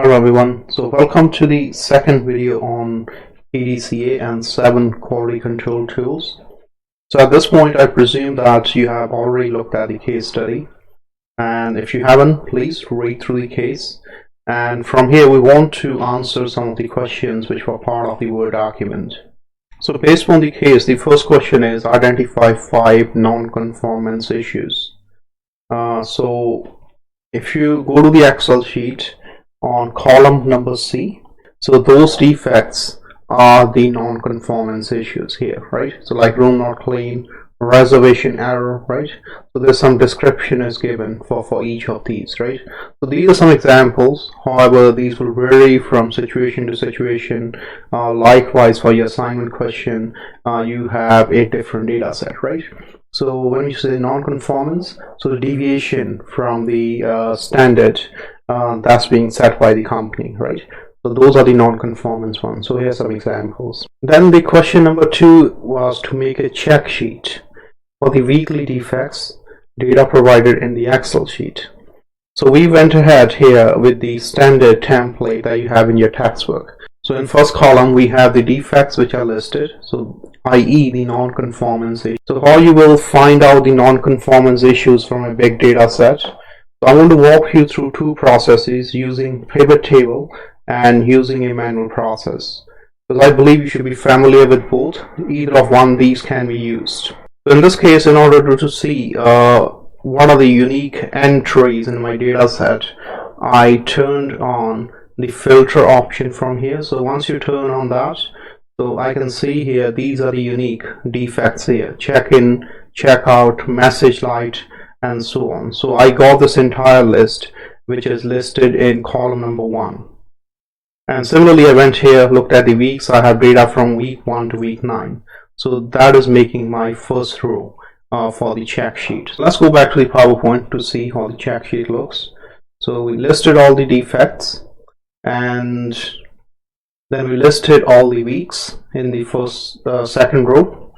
Hello everyone, so welcome to the second video on PDSA and 7 quality control tools. So at this point I presume that you have already looked at the case study, and if you haven't, please read through the case, and from here we want to answer some of the questions which were part of the Word document. So based on the case, the first question is identify 5 non-conformance issues. So if you go to the Excel sheet on column number C, so those defects are the non-conformance issues here, right? So like room not clean, reservation error, right? So there's some description is given for each of these, right? So these are some examples. However, these will vary from situation to situation. Likewise, for your assignment question, you have a different data set, right? So when we say non-conformance, so the deviation from the standard that's being set by the company, right? So those are the non-conformance ones. So here's some examples. Then the question number 2 was to make a check sheet for the weekly defects data provided in the Excel sheet. So we went ahead here with the standard template that you have in your textbook. So in first column we have the defects which are listed, so i.e. the non-conformance issue. So how you will find out the non-conformance issues from a big data set. So I want to walk you through 2 processes using pivot table and using a manual process, because I believe you should be familiar with both. Either of one of these can be used. So in this case, in order to see one of the unique entries in my data set, I turned on the filter option from here. So once you turn on that, so I can see here these are the unique defects here: check-in, check-out, message light, and so on. So I got this entire list which is listed in column number 1. And similarly, I went here, looked at the weeks. I have data from week 1 to week 9. So that is making my first row for the check sheet. So let's go back to the PowerPoint to see how the check sheet looks. So we listed all the defects, and then we listed all the weeks in the second row.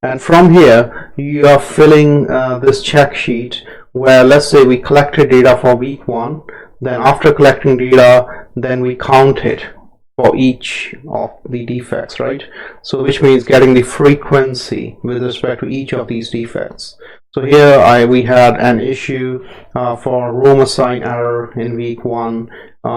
And from here you are filling this check sheet where, let's say, we collected data for week 1, then after collecting data, then we count it for each of the defects, right? So which means getting the frequency with respect to each of these defects. So here we had an issue for room assign error in week 1.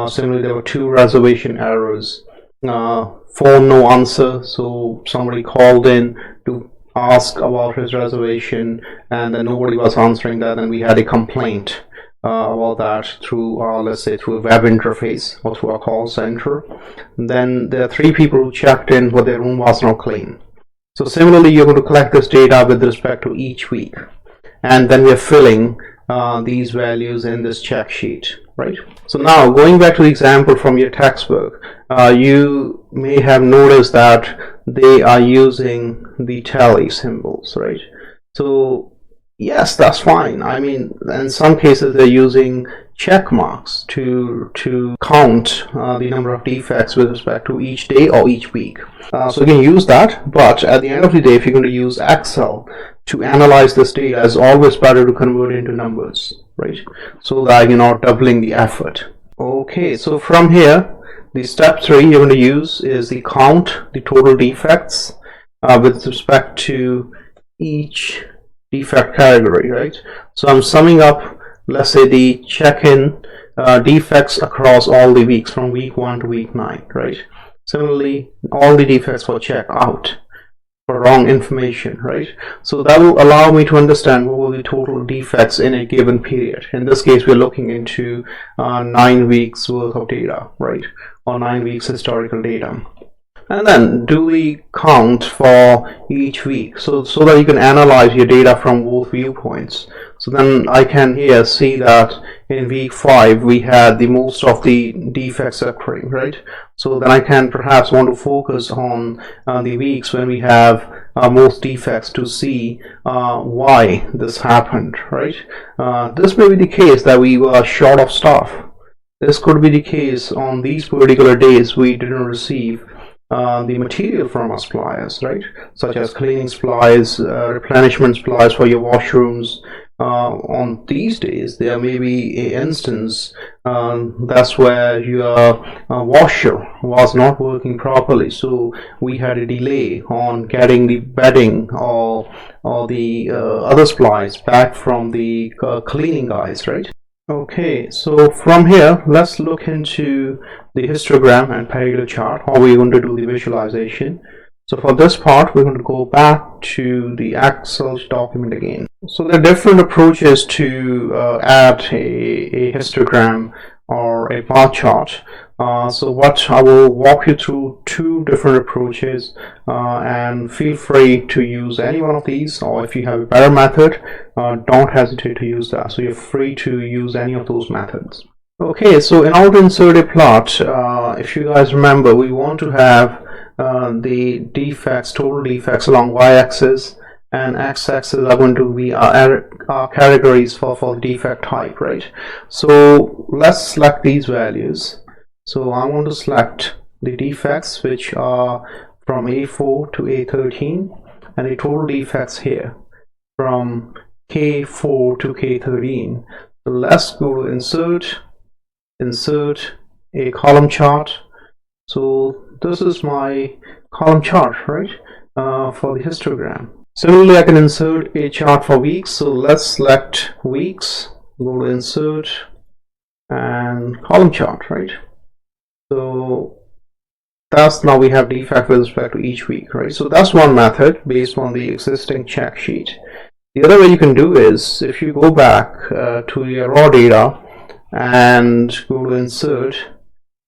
Similarly, there were 2 reservation errors, phone no answer, so somebody called in to ask about his reservation and then nobody was answering that, and we had a complaint about that through let's say through a web interface or through a call center. And then there are 3 people who checked in but their room was not clean. So similarly, you're going to collect this data with respect to each week, and then we're filling these values in this check sheet, right? So now going back to the example from your textbook, you may have noticed that they are using the tally symbols, right? So yes, that's fine. I mean, in some cases they're using check marks to count the number of defects with respect to each day or each week. So you can use that, but at the end of the day, if you're going to use Excel to analyze this data, it's always better to convert it into numbers, right? So that you're not doubling the effort. Okay, so from here, the step 3 you're going to use is the count the total defects with respect to each defect category, right? So I'm summing up, let's say, the check-in defects across all the weeks from week 1 to week 9, right? Similarly, all the defects for check-out for wrong information, right? So that will allow me to understand what will the total defects in a given period. In this case, we're looking into 9 weeks worth of data, right? Or 9 weeks historical data. And then do the count for each week so that you can analyze your data from both viewpoints. So then I can here see that in week 5 we had the most of the defects occurring, right? So then I can perhaps want to focus on the weeks when we have most defects to see why this happened, right? This may be the case that we were short of staff. This could be the case on these particular days we didn't receive the material from our suppliers, right? Such as cleaning supplies, replenishment supplies for your washrooms, on these days there may be an instance that's where your washer was not working properly, so we had a delay on getting the bedding or the other supplies back from the cleaning guys, right? Okay, so from here let's look into the histogram and Pareto chart, how we're going to do the visualization. So for this part, we're going to go back to the Excel document again. So there are different approaches to add a histogram or a bar chart. So what I will walk you through two different approaches, and feel free to use any one of these, or if you have a better method, don't hesitate to use that. So you're free to use any of those methods. Okay, so in order to insert a plot, if you guys remember, we want to have the defects, total defects along y-axis, and x-axis are going to be our categories for the defect type, right? So let's select these values. So I want to select the defects which are from A4 to A13, and the total defects here from K4 to K13. So let's go to insert a column chart. So this is my column chart, right, for the histogram. Similarly, I can insert a chart for weeks. So let's select weeks, go to insert and column chart, right? So that's, now we have defect with respect to each week, right? So that's one method based on the existing check sheet. The other way you can do is, if you go back to your raw data and go to insert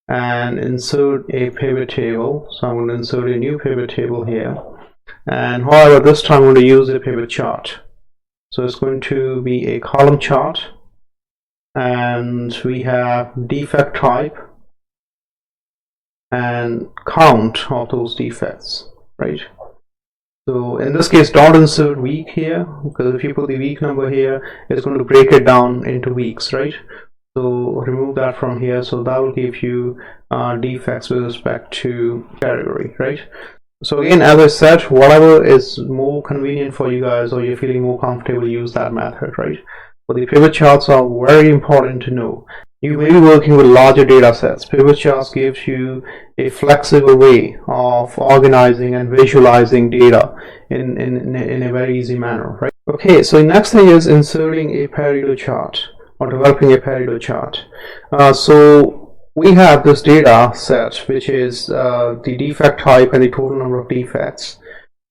and insert a pivot table. So I'm going to insert a new pivot table here, and however this time I'm going to use a pivot chart. So it's going to be a column chart, and we have defect type and count of those defects, right? So in this case, don't insert week here, because if you put the week number here, it's going to break it down into weeks, right? So remove that from here. So that will give you defects with respect to category, right? So again, as I said, whatever is more convenient for you guys, or you're feeling more comfortable, use that method, right? But the pivot charts are very important to know. You may be working with larger data sets. Pivot charts gives you a flexible way of organizing and visualizing data in a very easy manner, right? Okay, so the next thing is inserting a Pareto chart, or developing a Pareto chart. So we have this data set, which is the defect type and the total number of defects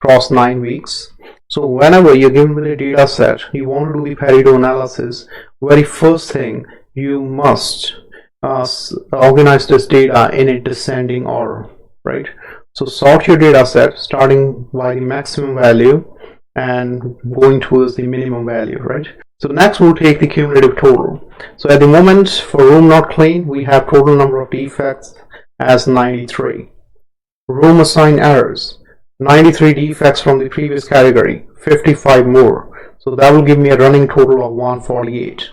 across 9 weeks. So whenever you're given with a data set, you want to do the Pareto analysis, very first thing, you must organize this data in a descending order, right? So sort your data set starting by the maximum value and going towards the minimum value, right? So next we'll take the cumulative total. So at the moment, for room not clean, we have total number of defects as 93. Room assigned errors, 93 defects from the previous category, 55 more. So that will give me a running total of 148.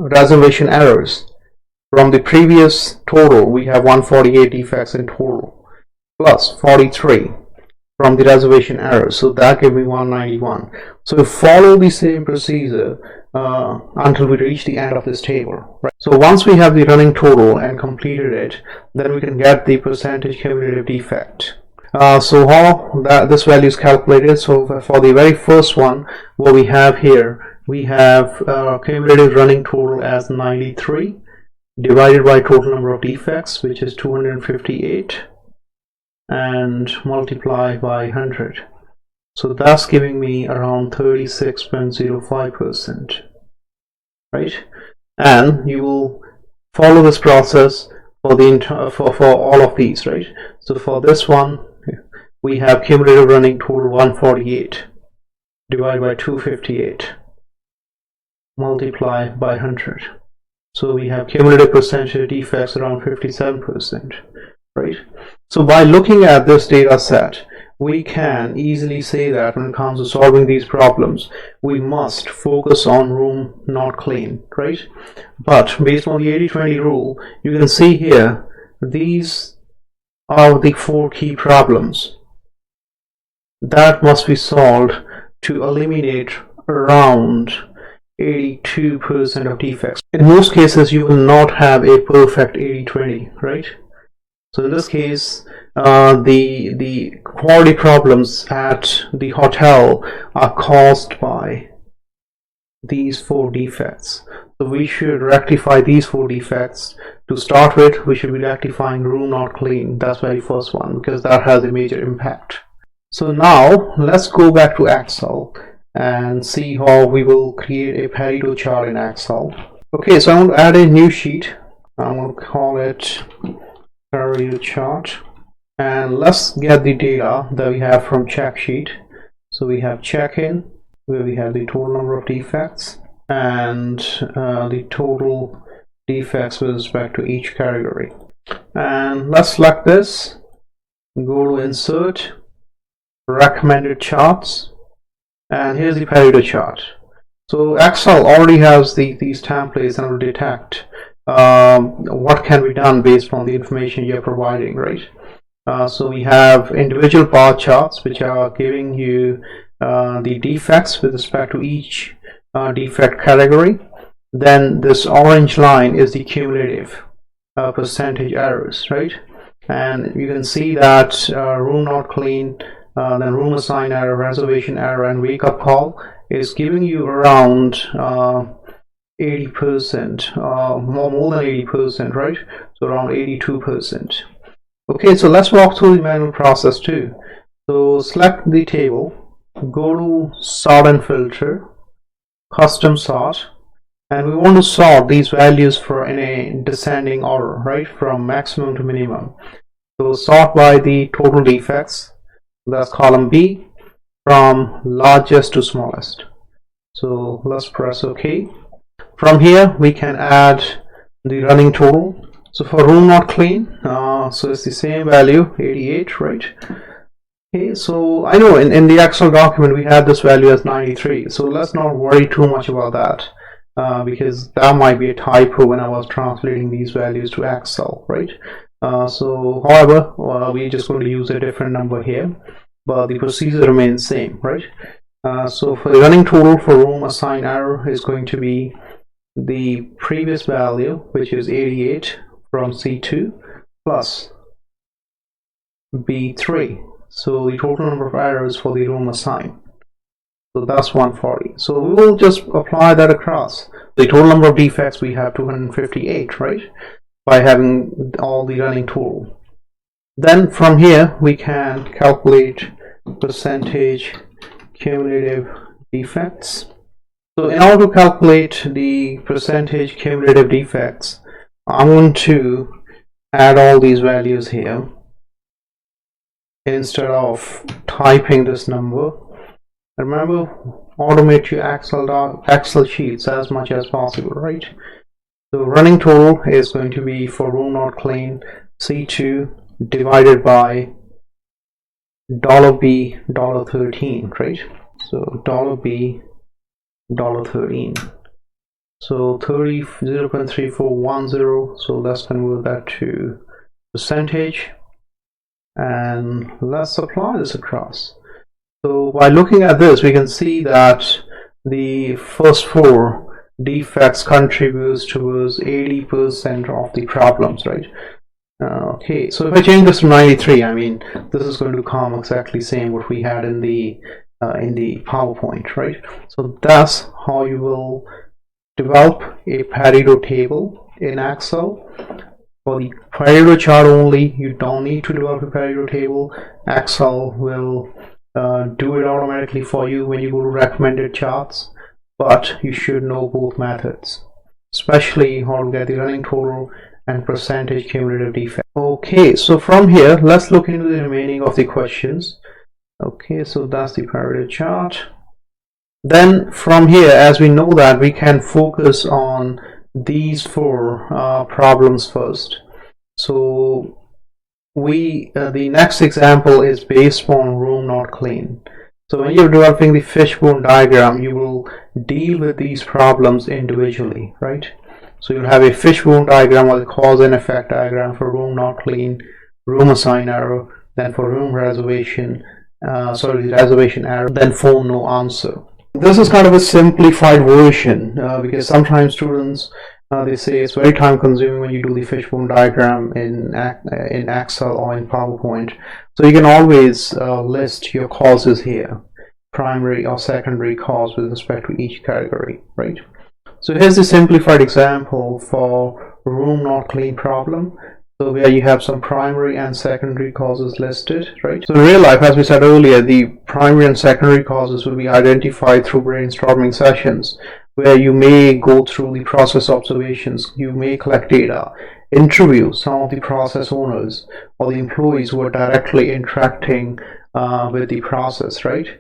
Reservation errors, from the previous total, we have 148 defects in total, plus 43 from the reservation errors, so that gives me 191. So follow the same procedure until we reach the end of this table, right? So once we have the running total and completed it, then we can get the percentage cumulative defect. So how this value is calculated? So for the very first one, what we have here, we have cumulative running total as 93 divided by total number of defects, which is 258, and multiply by 100. So that's giving me around 36.05%, right? And you will follow this process for the for all of these, right? So for this one, we have cumulative running total 148 divided by 258 multiply by 100. So we have cumulative percentage defects around 57%, right? So by looking at this data set, we can easily say that when it comes to solving these problems, we must focus on room not clean, right? But based on the 80-20 rule, you can see here, these are the 4 key problems that must be solved to eliminate around 82% of defects. In most cases, you will not have a perfect 80-20, right? So in this case, the quality problems at the hotel are caused by these 4 defects. So we should rectify these 4 defects. To start with, we should be rectifying room not clean. That's the very first one, because that has a major impact. So now let's go back to Excel and see how we will create a Pareto chart in Excel. Okay, so I'm going to add a new sheet. I'm going to call it Pareto chart, and let's get the data that we have from check sheet. So we have check-in, where we have the total number of defects and the total defects with respect to each category. And let's select this, go to insert, recommended charts, and here's the Pareto chart. So Excel already has these templates and will detect what can be done based on the information you're providing, right? So we have individual bar charts which are giving you the defects with respect to each defect category. Then this orange line is the cumulative percentage errors, right? And you can see that room not clean, then room assign error, reservation error, and wake up call is giving you around 80%, more than 80%, right? So around 82%. Okay, so let's walk through the manual process too. So select the table, go to sort and filter, custom sort, and we want to sort these values for in a descending order, right, from maximum to minimum. So sort by the total defects, that's column B, from largest to smallest. So let's press OK. From here we can add the running total. So for room not clean, so it's the same value, 88, right? Okay, so I know in the Excel document we had this value as 93, so let's not worry too much about that, because that might be a typo when I was translating these values to Excel, right? So however, we're just going to use a different number here, but the procedure remains same, right? So for the running total for room assign error is going to be the previous value, which is 88 from C2 plus B3. So the total number of errors for the room assigned, so that's 140. So we will just apply that across. The total number of defects we have 258, right, by having all the running total. Then from here we can calculate percentage cumulative defects. So in order to calculate the percentage cumulative defects, I'm going to add all these values here instead of typing this number. Remember, automate your Excel sheets as much as possible, right? So running total is going to be for room not clean C2 divided by $B $13, right? So $B $13. So 0.3410. So let's convert that to percentage, and let's apply this across. So by looking at this, we can see that the first 4 defects contributes towards 80% of the problems, right? Okay, so if I change this to 93, I mean this is going to come exactly same what we had in the PowerPoint, right? So that's how you will develop a Pareto table in Excel. For the Pareto chart only, you don't need to develop a Pareto table. Excel will do it automatically for you when you go to recommended charts, but you should know both methods, especially how to get the running total and percentage cumulative defect. Okay, so from here let's look into the remaining of the questions. Okay, so that's the Pareto chart. Then from here, as we know that we can focus on these 4 problems first. So the next example is based on room not clean. So when you're developing the fishbone diagram, you will deal with these problems individually, right? So you'll have a fishbone diagram or the cause and effect diagram for room not clean, room assign error, then for room reservation, reservation error, then phone no answer. This is kind of a simplified version because sometimes students they say it's very time consuming when you do the fishbone diagram in Excel or in PowerPoint. So you can always list your causes here, primary or secondary cause with respect to each category, right? So here's a simplified example for room not clean problem. So where you have some primary and secondary causes listed, right? So in real life, as we said earlier, the primary and secondary causes will be identified through brainstorming sessions, where you may go through the process observations, you may collect data, interview some of the process owners or the employees who are directly interacting with the process, right?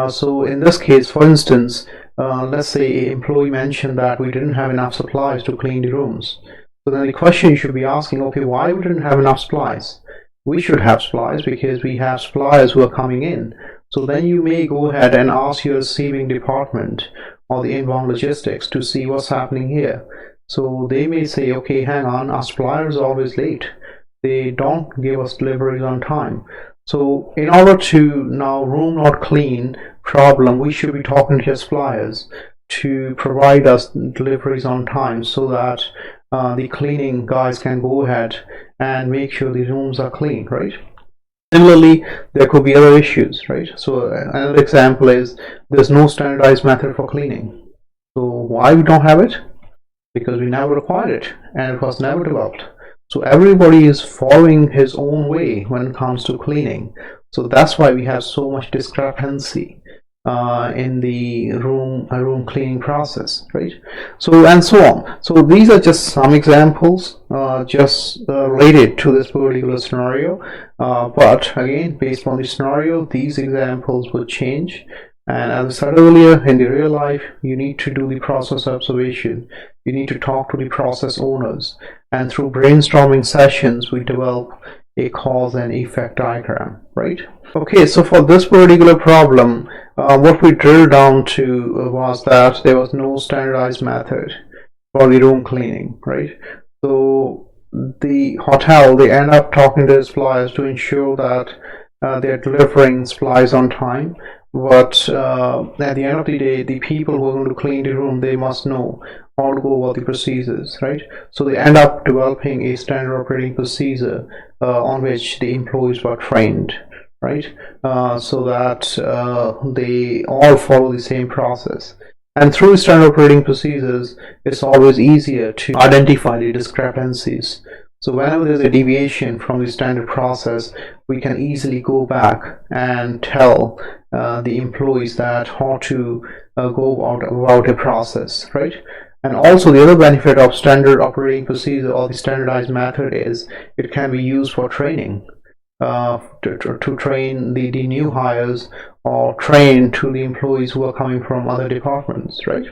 So in this case, for instance, let's say an employee mentioned that we didn't have enough supplies to clean the rooms. So then the question you should be asking, okay, why we didn't have enough supplies? We should have supplies because we have suppliers who are coming in. So then you may go ahead and ask your receiving department or the inbound logistics to see what's happening here. So they may say, okay, hang on, our suppliers are always late. They don't give us deliveries on time. So in order to now room not clean problem, we should be talking to your suppliers to provide us deliveries on time so that the cleaning guys can go ahead and make sure the rooms are clean, right? Similarly, there could be other issues, right? So another example is there's no standardized method for cleaning. So why we don't have it? Because we never required it and it was never developed. So everybody is following his own way when it comes to cleaning. So that's why we have so much discrepancy in the room cleaning process, right? So and so on. So these are just some examples just related to this particular scenario, but again, based on the scenario, these examples will change. And as I said earlier, in the real life, you need to do the process observation. You need to talk to the process owners, and through brainstorming sessions, we develop a cause and effect diagram, right? Okay, so for this particular problem, what we drilled down to was that there was no standardized method for the room cleaning, right? So the hotel, they end up talking to the suppliers to ensure that they're delivering supplies on time. But at the end of the day, the people who are going to clean the room, they must know how to go about the procedures, right? So they end up developing a standard operating procedure on which the employees were trained, right? So that they all follow the same process. And through standard operating procedures, it's always easier to identify the discrepancies. So whenever there's a deviation from the standard process, we can easily go back and tell the employees that how to go about a process, right? And also the other benefit of standard operating procedure or the standardized method is it can be used for training, to train the new hires or train to the employees who are coming from other departments, right?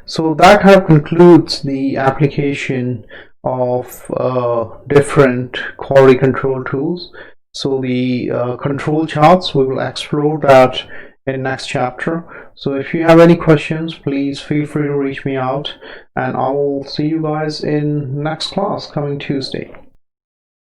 So that kind of concludes the application of different quality control tools. So the control charts, we will explore that in next chapter. So if you have any questions, please feel free to reach me out, and I will see you guys in next class coming Tuesday.